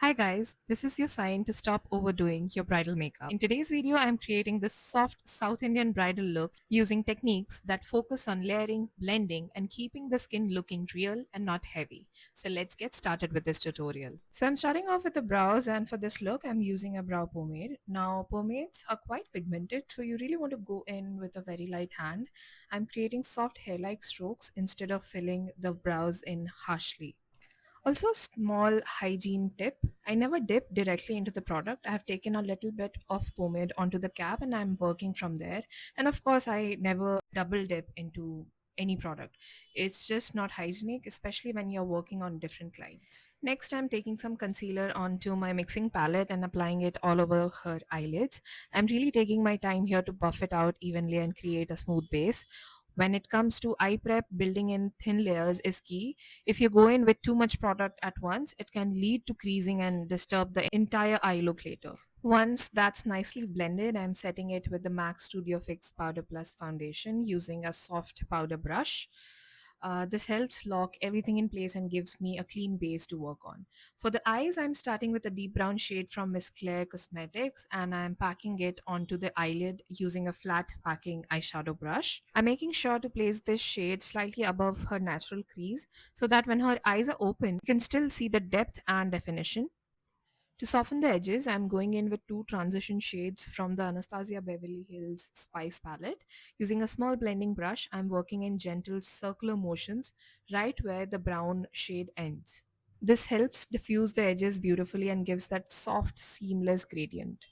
Hi guys, this is your sign to stop overdoing your bridal makeup. In today's video, I'm creating this soft South Indian bridal look using techniques that focus on layering, blending, and keeping the skin looking real and not heavy. So let's get started with this tutorial. So I'm starting off with the brows, and for this look, I'm using a brow pomade. Now, pomades are quite pigmented, so you really want to go in with a very light hand. I'm creating soft hair-like strokes instead of filling the brows in harshly. Also, a small hygiene tip. I never dip directly into the product. I have taken a little bit of pomade onto the cap and I'm working from there. And of course, I never double dip into any product. It's just not hygienic, especially when you're working on different clients. Next, I'm taking some concealer onto my mixing palette and applying it all over her eyelids. I'm really taking my time here to buff it out evenly and create a smooth base. When it comes to eye prep, building in thin layers is key. If you go in with too much product at once, it can lead to creasing and disturb the entire eye look later. Once that's nicely blended, I'm setting it with the MAC Studio Fix Powder Plus foundation using a soft powder brush. This helps lock everything in place and gives me a clean base to work on. For the eyes, I'm starting with a deep brown shade from Miss Claire Cosmetics and I'm packing it onto the eyelid using a flat packing eyeshadow brush. I'm making sure to place this shade slightly above her natural crease so that when her eyes are open, you can still see the depth and definition. To soften the edges, I'm going in with two transition shades from the Anastasia Beverly Hills Spice palette. Using a small blending brush, I'm working in gentle circular motions right where the brown shade ends. This helps diffuse the edges beautifully and gives that soft, seamless gradient.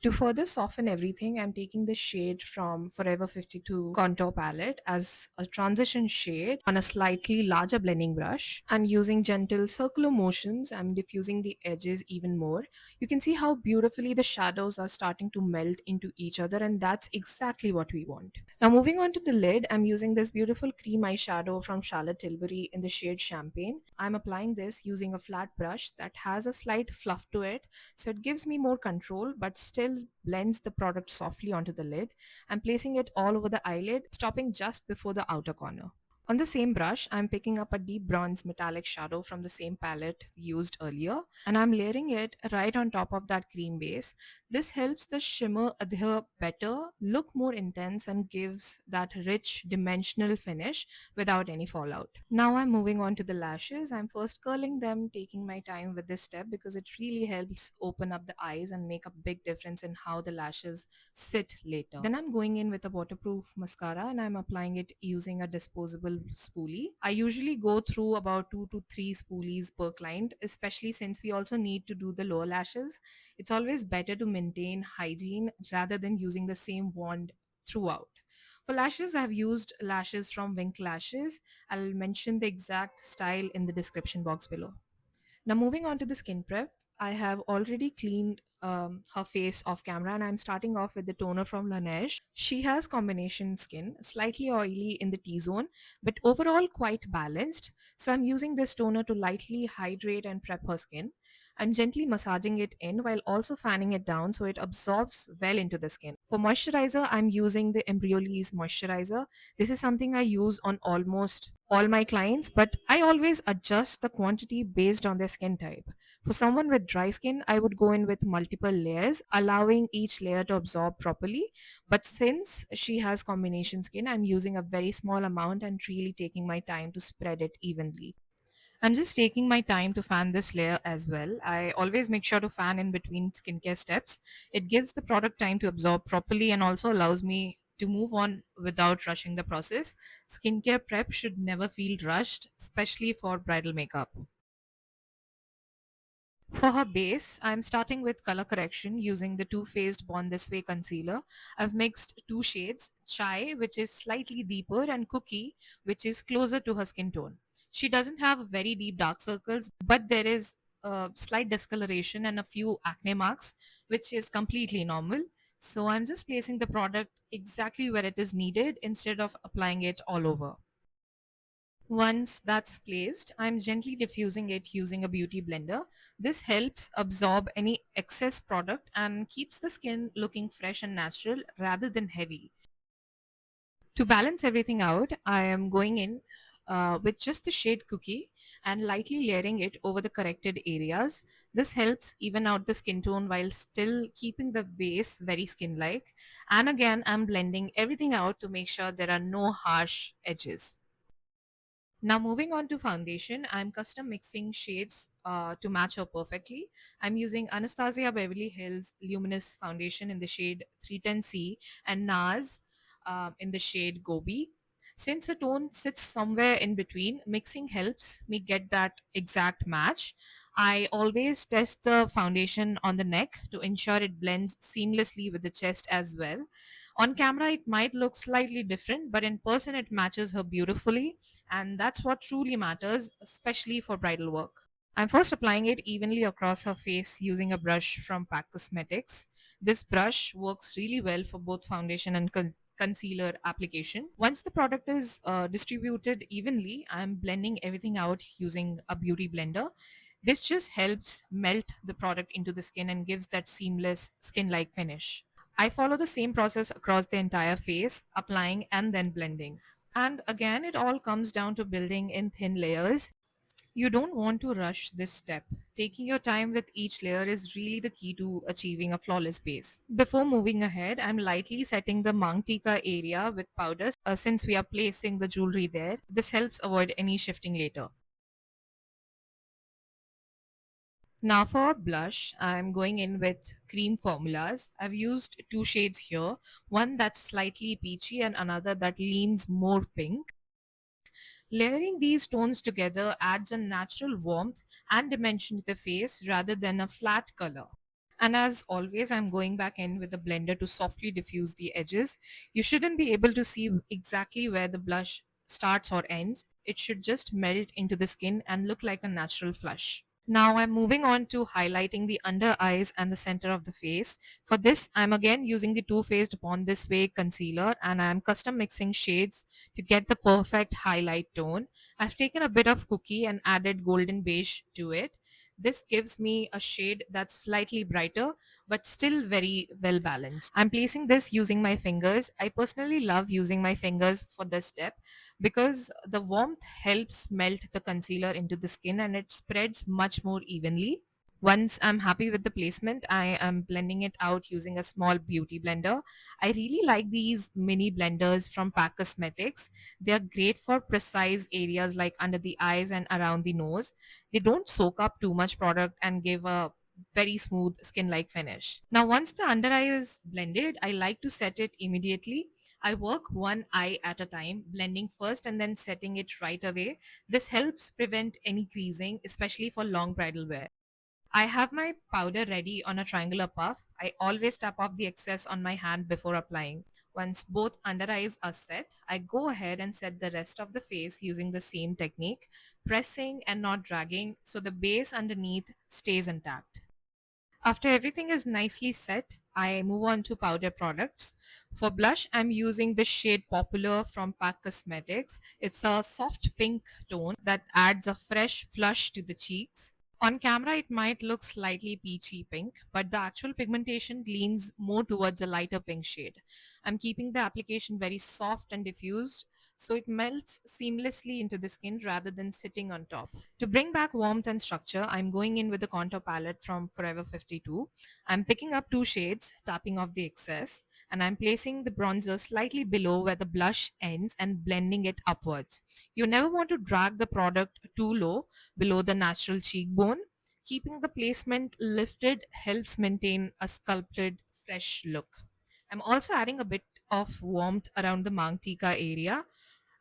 To further soften everything, I'm taking the shade from Forever 52 contour palette as a transition shade on a slightly larger blending brush and using gentle circular motions, I'm diffusing the edges even more. You can see how beautifully the shadows are starting to melt into each other, and that's exactly what we want. Now moving on to the lid, I'm using this beautiful cream eyeshadow from Charlotte Tilbury in the shade Champagne. I'm applying this using a flat brush that has a slight fluff to it, so it gives me more control but still blends the product softly onto the lid. I'm placing it all over the eyelid, stopping just before the outer corner. On the same brush, I'm picking up a deep bronze metallic shadow from the same palette used earlier, and I'm layering it right on top of that cream base. This helps the shimmer adhere better, look more intense, and gives that rich dimensional finish without any fallout. Now I'm moving on to the lashes. I'm first curling them, taking my time with this step because it really helps open up the eyes and make a big difference in how the lashes sit later. Then I'm going in with a waterproof mascara and I'm applying it using a disposable spoolie. I usually go through about 2 to 3 spoolies per client, especially since we also need to do the lower lashes. It's always better to maintain hygiene rather than using the same wand throughout. For lashes, I've used lashes from Wink Lashes. I'll mention the exact style in the description box below. Now, moving on to the skin prep, I have already cleaned her face off camera and I'm starting off with the toner from Laneige. She has combination skin, slightly oily in the T-zone, but overall quite balanced. So I'm using this toner to lightly hydrate and prep her skin. I'm gently massaging it in while also fanning it down so it absorbs well into the skin. For moisturizer, I'm using the Embryolisse moisturizer. This is something I use on almost all my clients, but I always adjust the quantity based on their skin type. For someone with dry skin, I would go in with multiple layers, allowing each layer to absorb properly. But since she has combination skin, I'm using a very small amount and really taking my time to spread it evenly. I'm just taking my time to fan this layer as well. I always make sure to fan in between skincare steps. It gives the product time to absorb properly and also allows me to move on without rushing the process. Skincare prep should never feel rushed, especially for bridal makeup. For her base, I'm starting with color correction using the Too Faced Born This Way concealer. I've mixed two shades, Chai, which is slightly deeper, and Cookie, which is closer to her skin tone. She doesn't have very deep dark circles, but there is a slight discoloration and a few acne marks, which is completely normal. So I'm just placing the product exactly where it is needed instead of applying it all over. Once that's placed, I'm gently diffusing it using a beauty blender. This helps absorb any excess product and keeps the skin looking fresh and natural rather than heavy. To balance everything out, I am going in with just the shade Cookie. and lightly layering it over the corrected areas. This helps even out the skin tone while still keeping the base very skin like. And again, I'm blending everything out to make sure there are no harsh edges. Now moving on to foundation, I'm custom mixing shades to match her perfectly. I'm using Anastasia Beverly Hills Luminous Foundation in the shade 310C and NARS in the shade Gobi. Since the tone sits somewhere in between, mixing helps me get that exact match. I always test the foundation on the neck to ensure it blends seamlessly with the chest as well. On camera, it might look slightly different, but in person, it matches her beautifully, and that's what truly matters, especially for bridal work. I'm first applying it evenly across her face using a brush from Pack Cosmetics. This brush works really well for both foundation and concealer application. Once the product is distributed evenly, I'm blending everything out using a beauty blender. This just helps melt the product into the skin and gives that seamless skin like finish. I follow the same process across the entire face, applying and then blending. And again, it all comes down to building in thin layers. You don't want to rush this step. Taking your time with each layer is really the key to achieving a flawless base. Before moving ahead, I'm lightly setting the mangtika area with powders since we are placing the jewelry there. This helps avoid any shifting later. Now for blush, I'm going in with cream formulas. I've used two shades here, one that's slightly peachy and another that leans more pink. Layering these tones together adds a natural warmth and dimension to the face rather than a flat color. And as always, I'm going back in with the blender to softly diffuse the edges. You shouldn't be able to see exactly where the blush starts or ends. It should just melt into the skin and look like a natural flush. Now I'm moving on to highlighting the under eyes and the center of the face. For this, I'm again using the Too Faced Born This Way concealer and I'm custom mixing shades to get the perfect highlight tone. I've taken a bit of cookie and added golden beige to it. This gives me a shade that's slightly brighter but still very well balanced. I'm placing this using my fingers. I personally love using my fingers for this step because the warmth helps melt the concealer into the skin and it spreads much more evenly. Once I'm happy with the placement, I am blending it out using a small beauty blender. I really like these mini blenders from Pack Cosmetics. They are great for precise areas like under the eyes and around the nose. They don't soak up too much product and give a very smooth skin like finish. Now, once the under eye is blended, I like to set it immediately. I work one eye at a time, blending first and then setting it right away. This helps prevent any creasing, especially for long bridal wear. I have my powder ready on a triangular puff. I always tap off the excess on my hand before applying. Once both under eyes are set, I go ahead and set the rest of the face using the same technique, pressing and not dragging so the base underneath stays intact. After everything is nicely set, I move on to powder products. For blush, I'm using the shade Popular from Pack Cosmetics. It's a soft pink tone that adds a fresh flush to the cheeks. On camera, it might look slightly peachy pink, but the actual pigmentation leans more towards a lighter pink shade. I'm keeping the application very soft and diffused, so it melts seamlessly into the skin rather than sitting on top. To bring back warmth and structure, I'm going in with the contour palette from Forever 52. I'm picking up two shades, tapping off the excess, and I'm placing the bronzer slightly below where the blush ends and blending it upwards. You never want to drag the product too low below the natural cheekbone. Keeping the placement lifted helps maintain a sculpted, fresh look. I'm also adding a bit of warmth around the Mangtika area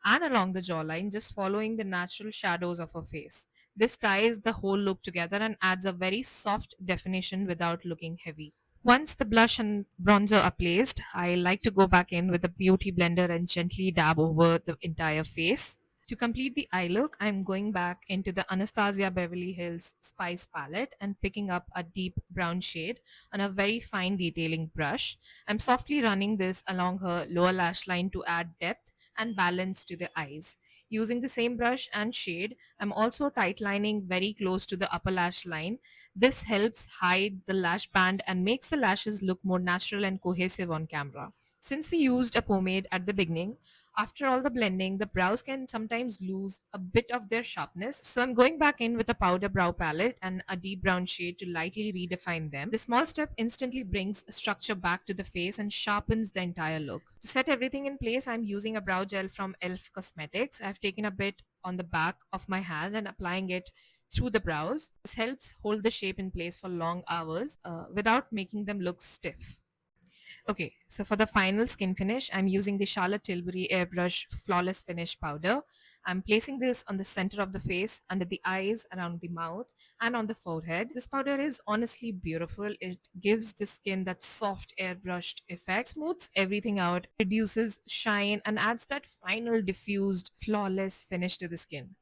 and along the jawline, just following the natural shadows of her face. This ties the whole look together and adds a very soft definition without looking heavy. Once the blush and bronzer are placed, I like to go back in with a beauty blender and gently dab over the entire face. To complete the eye look, I'm going back into the Anastasia Beverly Hills Spice palette and picking up a deep brown shade on a very fine detailing brush. I'm softly running this along her lower lash line to add depth and balance to the eyes. Using the same brush and shade, I'm also tightlining very close to the upper lash line. This helps hide the lash band and makes the lashes look more natural and cohesive on camera. Since we used a pomade at the beginning, after all the blending, the brows can sometimes lose a bit of their sharpness. So I'm going back in with a powder brow palette and a deep brown shade to lightly redefine them. The small step instantly brings structure back to the face and sharpens the entire look. To set everything in place, I'm using a brow gel from Elf Cosmetics. I've taken a bit on the back of my hand and applying it through the brows. This helps hold the shape in place for long hours without making them look stiff. Okay, so for the final skin finish, I'm using the Charlotte Tilbury Airbrush Flawless Finish Powder. I'm placing this on the center of the face, under the eyes, around the mouth, and on the forehead. This powder is honestly beautiful. It gives the skin that soft airbrushed effect, smooths everything out, reduces shine, and adds that final diffused, flawless finish to the skin.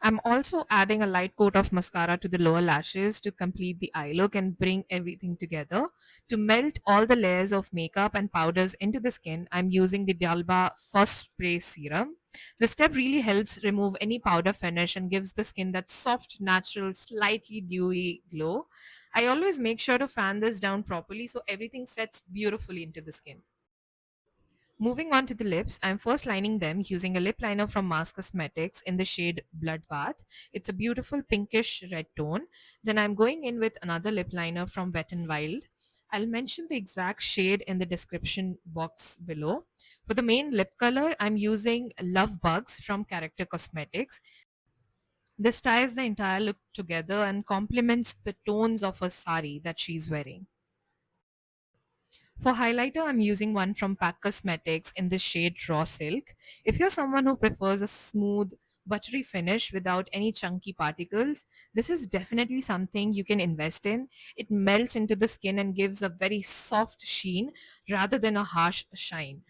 I'm also adding a light coat of mascara to the lower lashes to complete the eye look and bring everything together. To melt all the layers of makeup and powders into the skin, I'm using the Dalba First Spray Serum. This step really helps remove any powder finish and gives the skin that soft, natural, slightly dewy glow. I always make sure to fan this down properly so everything sets beautifully into the skin. Moving on to the lips, I'm first lining them using a lip liner from Mars Cosmetics in the shade Bloodbath. It's a beautiful pinkish red tone. Then I'm going in with another lip liner from Wet n Wild. I'll mention the exact shade in the description box below. For the main lip color, I'm using Love Bugs from Character Cosmetics. This ties the entire look together and complements the tones of her sari that she's wearing. For highlighter, I'm using one from Pack Cosmetics in the shade Raw Silk. If you're someone who prefers a smooth, buttery finish without any chunky particles, this is definitely something you can invest in. It melts into the skin and gives a very soft sheen rather than a harsh shine.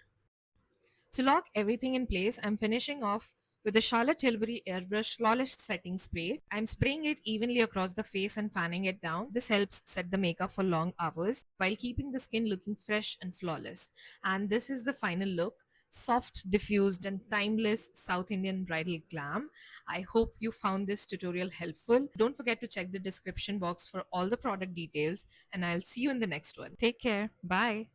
To lock everything in place, I'm finishing off with the Charlotte Tilbury Airbrush Flawless Setting Spray. I'm spraying it evenly across the face and fanning it down. This helps set the makeup for long hours while keeping the skin looking fresh and flawless. And this is the final look. Soft, diffused, and timeless South Indian bridal glam. I hope you found this tutorial helpful. Don't forget to check the description box for all the product details, and I'll see you in the next one. Take care. Bye.